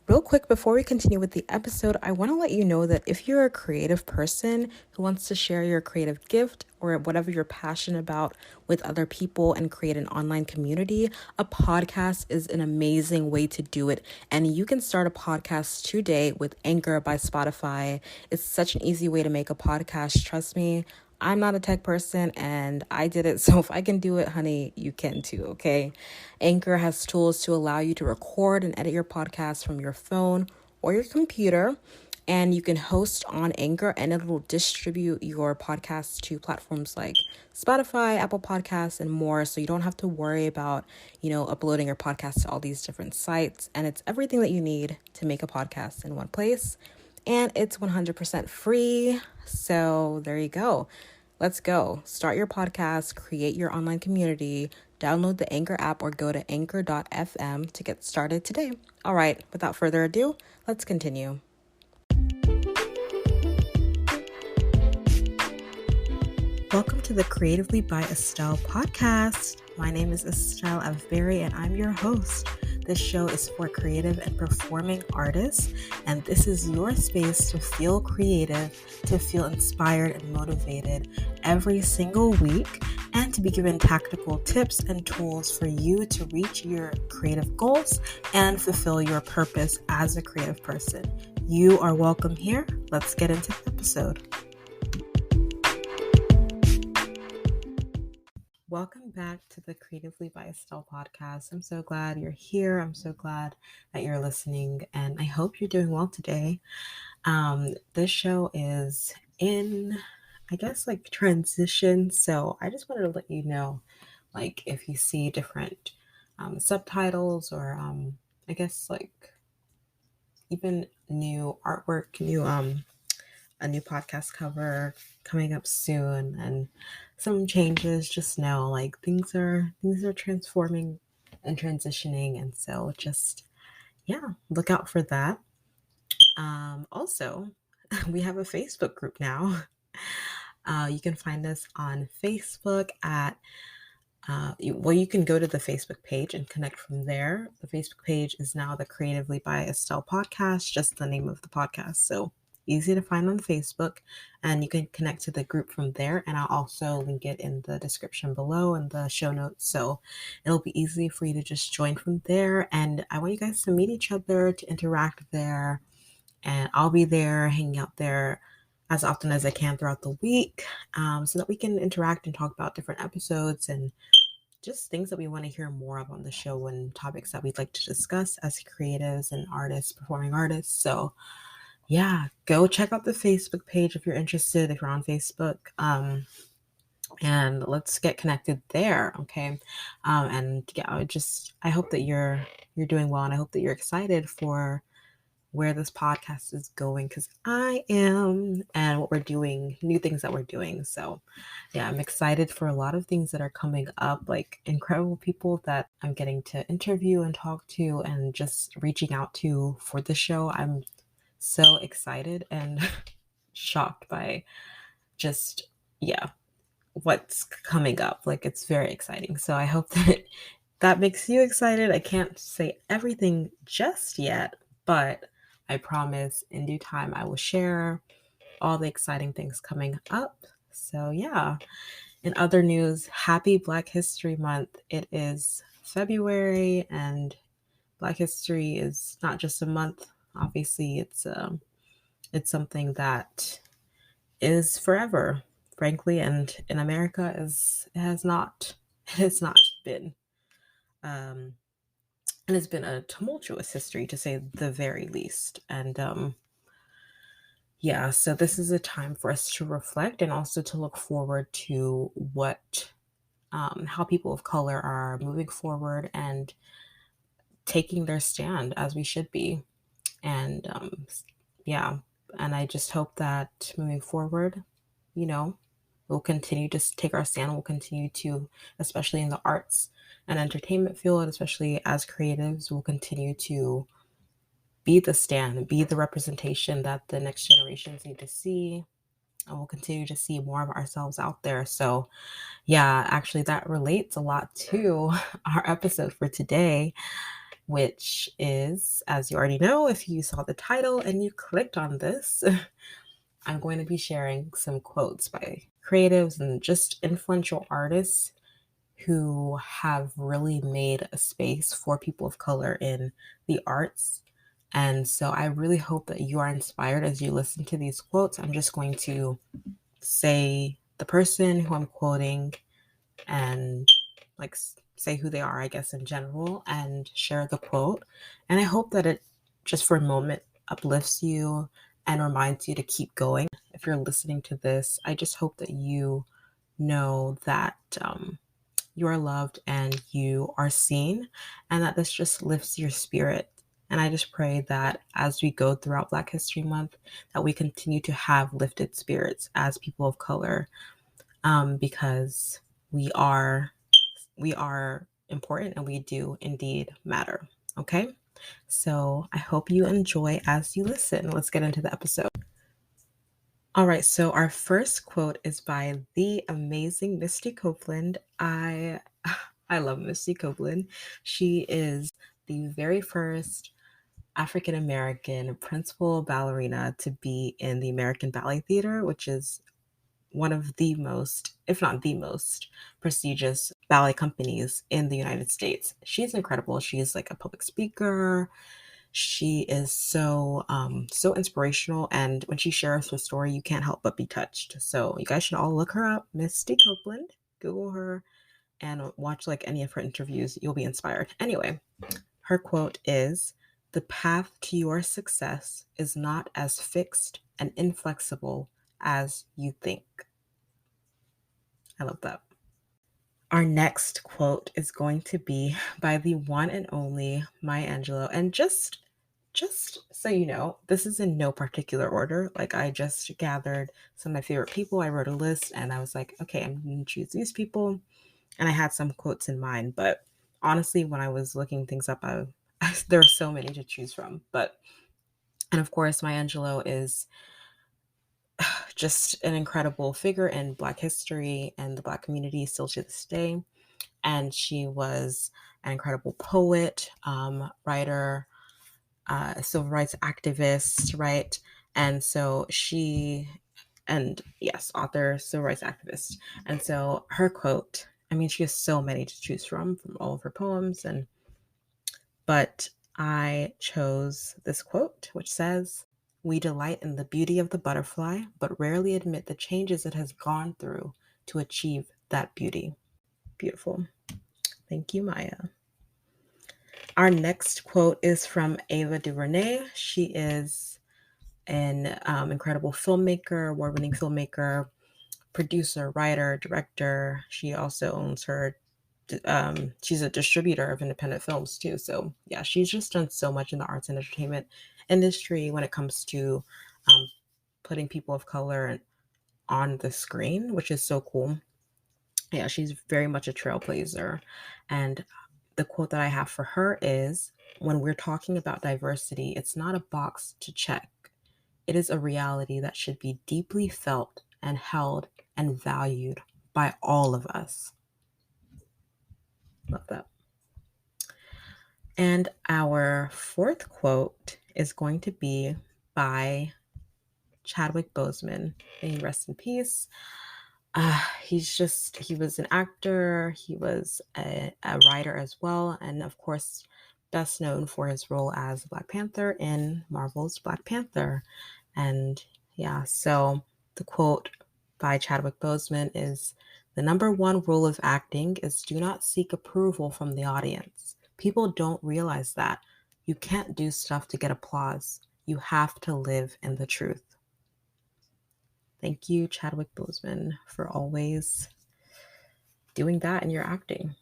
Real quick, before we continue with the episode, I want to let you know that if you're a creative person who wants to share your creative gift or whatever you're passionate about with other people and create an online community, a podcast is an amazing way to do it. And you can start a podcast today with Anchor by Spotify. It's such an easy way to make a podcast. Trust me. I'm not a tech person and I did it. So if I can do it, honey, you can too, okay? Anchor has tools to allow you to record and edit your podcast from your phone or your computer. And you can host on Anchor and it will distribute your podcast to platforms like Spotify, Apple Podcasts, and more. So you don't have to worry about, uploading your podcast to all these different sites. And it's everything that you need to make a podcast in one place. And it's 100% free. So there you go. Let's go. Start your podcast, create your online community, download the Anchor app or go to anchor.fm to get started today. All right, without further ado, let's continue. Welcome to the Creatively by Estelle podcast. My name is Estelle Avberry and I'm your host. This show is for creative and performing artists, and this is your space to feel creative, to feel inspired and motivated every single week, and to be given tactical tips and tools for you to reach your creative goals and fulfill your purpose as a creative person. You are welcome here. Let's get into the episode. Welcome back to the Creatively by Estelle podcast. I'm so glad you're here. I'm so glad that you're listening, and I hope you're doing well today. This show is in, transition. So I just wanted to let you know, if you see different subtitles or even new artwork, a new podcast cover coming up soon and some changes, just know things are transforming and transitioning, and so just look out for that. Also, we have a Facebook group now. You can find us on Facebook at you can go to the Facebook page and connect from there. The Facebook page is now the Creatively by Estelle podcast, just the name of the podcast. So easy to find on Facebook, and you can connect to the group from there. And I'll also link it in the description below and the show notes. So it'll be easy for you to just join from there. And I want you guys to meet each other, to interact there. And I'll be there, hanging out there as often as I can throughout the week, so that we can interact and talk about different episodes and just things that we want to hear more of on the show and topics that we'd like to discuss as creatives and artists, performing artists. So go check out the Facebook page if you're interested, if you're on Facebook, and let's get connected there. Okay. I hope that you're doing well, and I hope that you're excited for where this podcast is going, because I am, and what we're doing, new things that we're doing. So I'm excited for a lot of things that are coming up, like incredible people that I'm getting to interview and talk to and just reaching out to for the show. I'm so excited and shocked by just what's coming up. It's very exciting. So I hope that makes you excited. I can't say everything just yet, but I promise in due time I will share all the exciting things coming up. So in other news, happy Black History Month. It is February, and Black History is not just a month. Obviously, it's something that is forever, frankly, and in America it has not been. And it's been a tumultuous history, to say the very least. And so this is a time for us to reflect and also to look forward to how people of color are moving forward and taking their stand as we should be. And and I just hope that moving forward, we'll continue to take our stand. We'll continue to, especially in the arts and entertainment field, especially as creatives, we'll continue to be the stand, be the representation that the next generations need to see. And we'll continue to see more of ourselves out there. So actually that relates a lot to our episode for today. which is, as you already know, if you saw the title and you clicked on this, I'm going to be sharing some quotes by creatives and just influential artists who have really made a space for people of color in the arts. And so I really hope that you are inspired as you listen to these quotes. I'm just going to say the person who I'm quoting and like say who they are, I guess, in general, and share the quote. And I hope that it just for a moment uplifts you and reminds you to keep going. If you're listening to this, I just hope that you know that you are loved and you are seen, and that this just lifts your spirit. And I just pray that as we go throughout Black History Month, that we continue to have lifted spirits as people of color, because we are important and we do indeed matter. Okay, so I hope you enjoy as you listen. Let's get into the episode. All right, so our first quote is by the amazing Misty Copeland. I love Misty Copeland. She is the very first African American principal ballerina to be in the American Ballet Theater, which is one of the most, if not the most, prestigious ballet companies in the United States. She's incredible. She's like a public speaker. She is so inspirational, and when she shares her story, you can't help but be touched. So you guys should all look her up, Misty Copeland. Google her and watch like any of her interviews. You'll be inspired. Anyway, her quote is, "The path to your success is not as fixed and inflexible as you think." I love that. Our next quote is going to be by the one and only Maya Angelou. And just so you know, this is in no particular order. Like I just gathered some of my favorite people. I wrote a list and I was like, okay, I'm going to choose these people. And I had some quotes in mind, but honestly, when I was looking things up, there are so many to choose from. And of course, Maya Angelou is just an incredible figure in Black history and the Black community still to this day. And she was an incredible poet, writer, civil rights activist, right? And so and yes, author, civil rights activist. And so her quote, I mean, she has so many to choose from all of her poems, but I chose this quote, which says, "We delight in the beauty of the butterfly, but rarely admit the changes it has gone through to achieve that beauty." Beautiful. Thank you, Maya. Our next quote is from Ava DuVernay. She is an incredible filmmaker, award-winning filmmaker, producer, writer, director. She also owns she's a distributor of independent films too. So yeah, she's just done so much in the arts and entertainment industry when it comes to putting people of color on the screen, which is so cool. Yeah, she's very much a trailblazer. And the quote that I have for her is, "When we're talking about diversity, it's not a box to check. It is a reality that should be deeply felt and held and valued by all of us." Love that. And our fourth quote is going to be by Chadwick Boseman. May he rest in peace. He was an actor, he was a writer as well, and of course, best known for his role as Black Panther in Marvel's Black Panther. And yeah, so the quote by Chadwick Boseman is, "The number one rule of acting is do not seek approval from the audience. People don't realize that. You can't do stuff to get applause. You have to live in the truth." Thank you, Chadwick Boseman, for always doing that in your acting.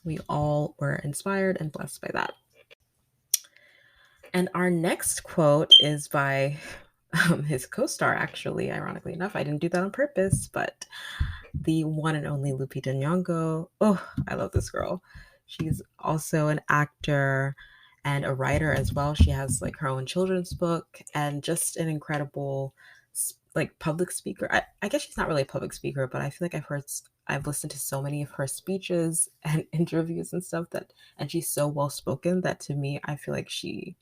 We all were inspired and blessed by that. And our next quote is by his co-star, actually, ironically enough. I didn't do that on purpose, but the one and only Lupita Nyong'o. Oh, I love this girl. She's also an actor and a writer as well. She has like her own children's book and just an incredible like public speaker. I guess she's not really a public speaker, but I feel like I've listened to so many of her speeches and interviews and stuff and she's so well spoken that to me, I feel like she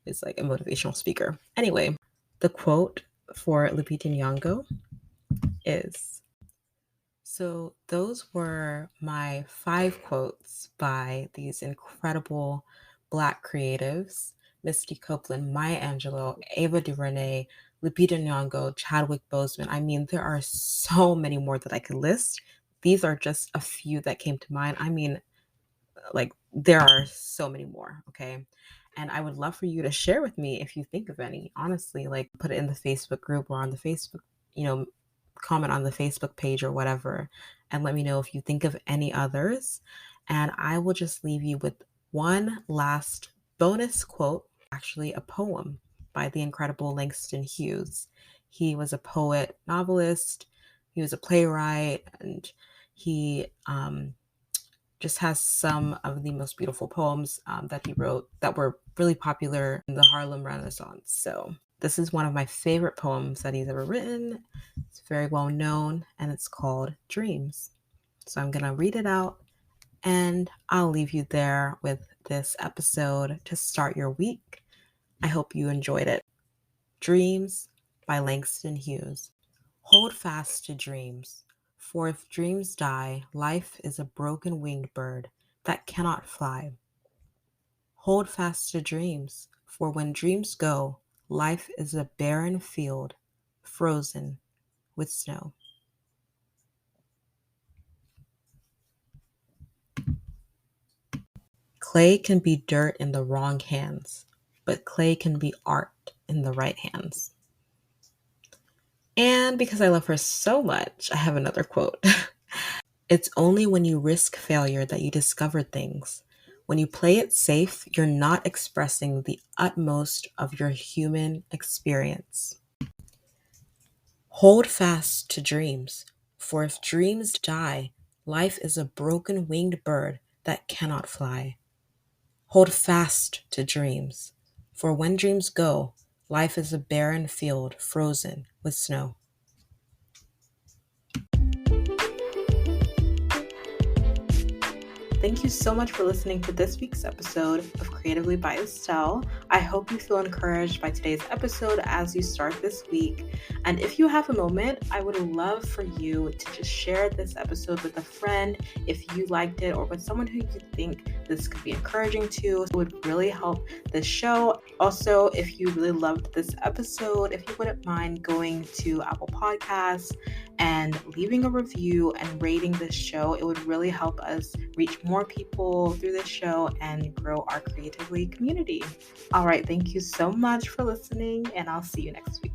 is like a motivational speaker. Anyway, the quote for Lupita Nyong'o is, so those were my 5 quotes by these incredible Black creatives: Misty Copeland, Maya Angelou, Ava DuVernay, Lupita Nyong'o, Chadwick Boseman. I mean, there are so many more that I could list. These are just a few that came to mind. I mean, like, there are so many more, okay? And I would love for you to share with me if you think of any. Honestly, like, put it in the Facebook group or on the Facebook, comment on the Facebook page or whatever, and let me know if you think of any others. And I will just leave you with one last bonus quote, actually a poem by the incredible Langston Hughes. He was a poet, novelist, he was a playwright, and he just has some of the most beautiful poems that he wrote that were really popular in the Harlem Renaissance. So this is one of my favorite poems that he's ever written. It's very well known, and it's called Dreams. So I'm going to read it out, and I'll leave you there with this episode to start your week. I hope you enjoyed it. Dreams by Langston Hughes. Hold fast to dreams, for if dreams die, life is a broken winged bird that cannot fly. Hold fast to dreams, for when dreams go, life is a barren field, frozen with snow. Clay can be dirt in the wrong hands, but clay can be art in the right hands. And because I love her so much, I have another quote. It's only when you risk failure that you discover things. When you play it safe, you're not expressing the utmost of your human experience. Hold fast to dreams, for if dreams die, life is a broken winged bird that cannot fly. Hold fast to dreams, for when dreams go, life is a barren field frozen with snow. Thank you so much for listening to this week's episode of Creatively by Estelle. I hope you feel encouraged by today's episode as you start this week. And if you have a moment, I would love for you to just share this episode with a friend if you liked it, or with someone who you think this could be encouraging to. It would really help this show. Also, if you really loved this episode, if you wouldn't mind going to Apple Podcasts and leaving a review and rating this show, it would really help us reach more people through this show and grow our Creatively community. All right, thank you so much for listening, and I'll see you next week.